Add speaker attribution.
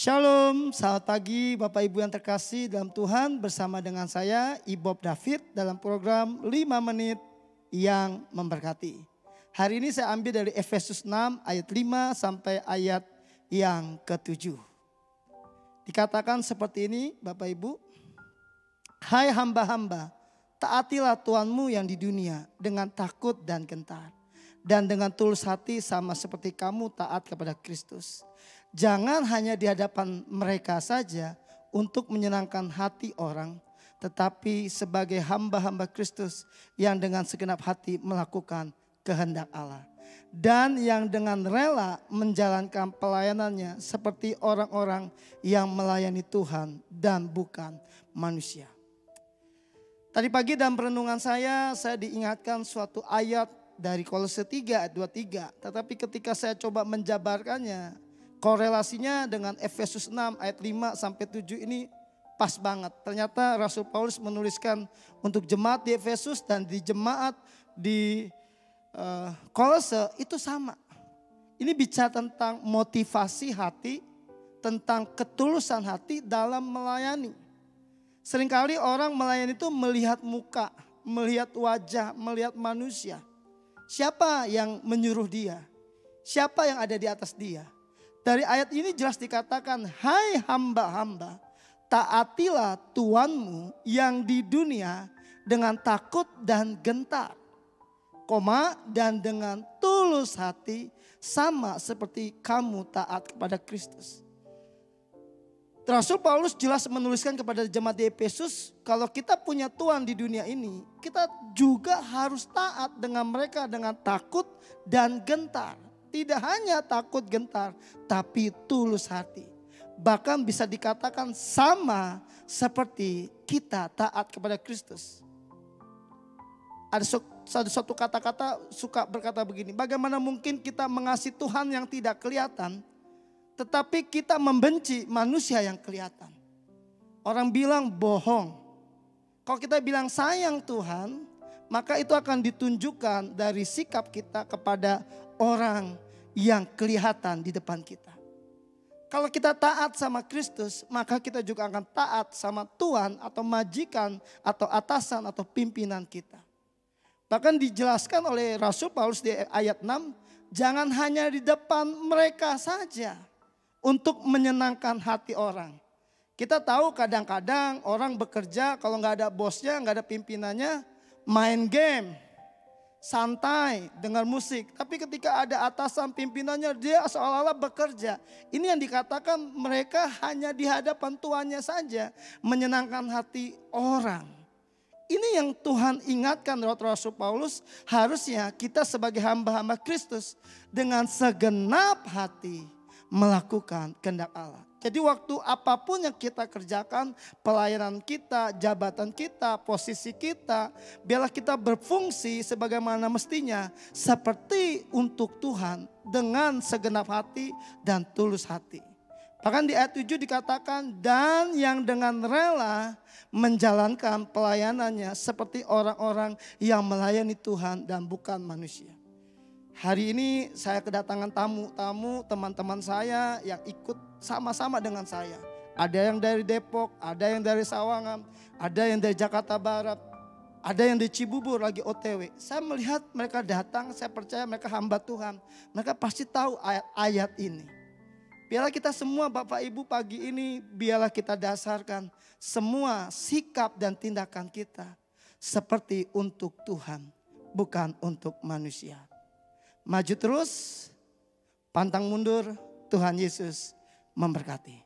Speaker 1: Shalom, selamat pagi Bapak Ibu yang terkasih dalam Tuhan, bersama dengan saya Ibob David dalam program 5 menit yang memberkati. Hari ini saya ambil dari Efesus 6 ayat 5 sampai ayat yang ke-7. Dikatakan seperti ini Bapak Ibu. Hai hamba-hamba, taatilah Tuhanmu yang di dunia dengan takut dan gentar. Dan dengan tulus hati sama seperti kamu taat kepada Kristus. Jangan hanya di hadapan mereka saja untuk menyenangkan hati orang, tetapi sebagai hamba-hamba Kristus yang dengan segenap hati melakukan kehendak Allah. Dan yang dengan rela menjalankan pelayanannya seperti orang-orang yang melayani Tuhan dan bukan manusia. Tadi pagi dalam perenungan saya diingatkan suatu ayat dari Kolose 3 ayat 23. Tetapi ketika saya coba menjabarkannya, korelasinya dengan Efesus 6 ayat 5 sampai 7 ini pas banget. Ternyata Rasul Paulus menuliskan untuk jemaat di Efesus dan di jemaat di Kolose itu sama. Ini bicara tentang motivasi hati, tentang ketulusan hati dalam melayani. Seringkali orang melayani itu melihat muka, melihat wajah, melihat manusia. Siapa yang menyuruh dia? Siapa yang ada di atas dia? Dari ayat ini jelas dikatakan, hai hamba-hamba, taatilah Tuhanmu yang di dunia dengan takut dan gentar. Dan dengan tulus hati sama seperti kamu taat kepada Kristus. Rasul Paulus jelas menuliskan kepada jemaat di Efesus, kalau kita punya Tuhan di dunia ini, kita juga harus taat dengan mereka dengan takut dan gentar. Tidak hanya takut gentar, tapi tulus hati. Bahkan bisa dikatakan sama seperti kita taat kepada Kristus. Ada satu kata-kata suka berkata begini, bagaimana mungkin kita mengasihi Tuhan yang tidak kelihatan, tetapi kita membenci manusia yang kelihatan. Orang bilang bohong. Kalau kita bilang sayang Tuhan, maka itu akan ditunjukkan dari sikap kita kepada orang yang kelihatan di depan kita. Kalau kita taat sama Kristus, maka kita juga akan taat sama Tuhan atau majikan atau atasan atau pimpinan kita. Bahkan dijelaskan oleh Rasul Paulus di ayat 6, jangan hanya di depan mereka saja untuk menyenangkan hati orang. Kita tahu kadang-kadang orang bekerja kalau nggak ada bosnya, nggak ada pimpinannya, main game, santai, dengar musik. Tapi ketika ada atasan pimpinannya, dia seolah-olah bekerja. Ini yang dikatakan mereka hanya di hadapan tuannya saja menyenangkan hati orang. Ini yang Tuhan ingatkan lewat Rasul Paulus, harusnya kita sebagai hamba-hamba Kristus dengan segenap hati melakukan kehendak Allah. Jadi waktu apapun yang kita kerjakan, pelayanan kita, jabatan kita, posisi kita, biarlah kita berfungsi sebagaimana mestinya seperti untuk Tuhan dengan segenap hati dan tulus hati. Bahkan di ayat 7 dikatakan, dan yang dengan rela menjalankan pelayanannya seperti orang-orang yang melayani Tuhan dan bukan manusia. Hari ini saya kedatangan tamu-tamu teman-teman saya yang ikut sama-sama dengan saya. Ada yang dari Depok, ada yang dari Sawangan, ada yang dari Jakarta Barat, ada yang dari Cibubur lagi OTW. Saya melihat mereka datang, saya percaya mereka hamba Tuhan. Mereka pasti tahu ayat-ayat ini. Biarlah kita semua Bapak Ibu pagi ini, biarlah kita dasarkan semua sikap dan tindakan kita seperti untuk Tuhan, bukan untuk manusia. Maju terus, pantang mundur, Tuhan Yesus memberkati.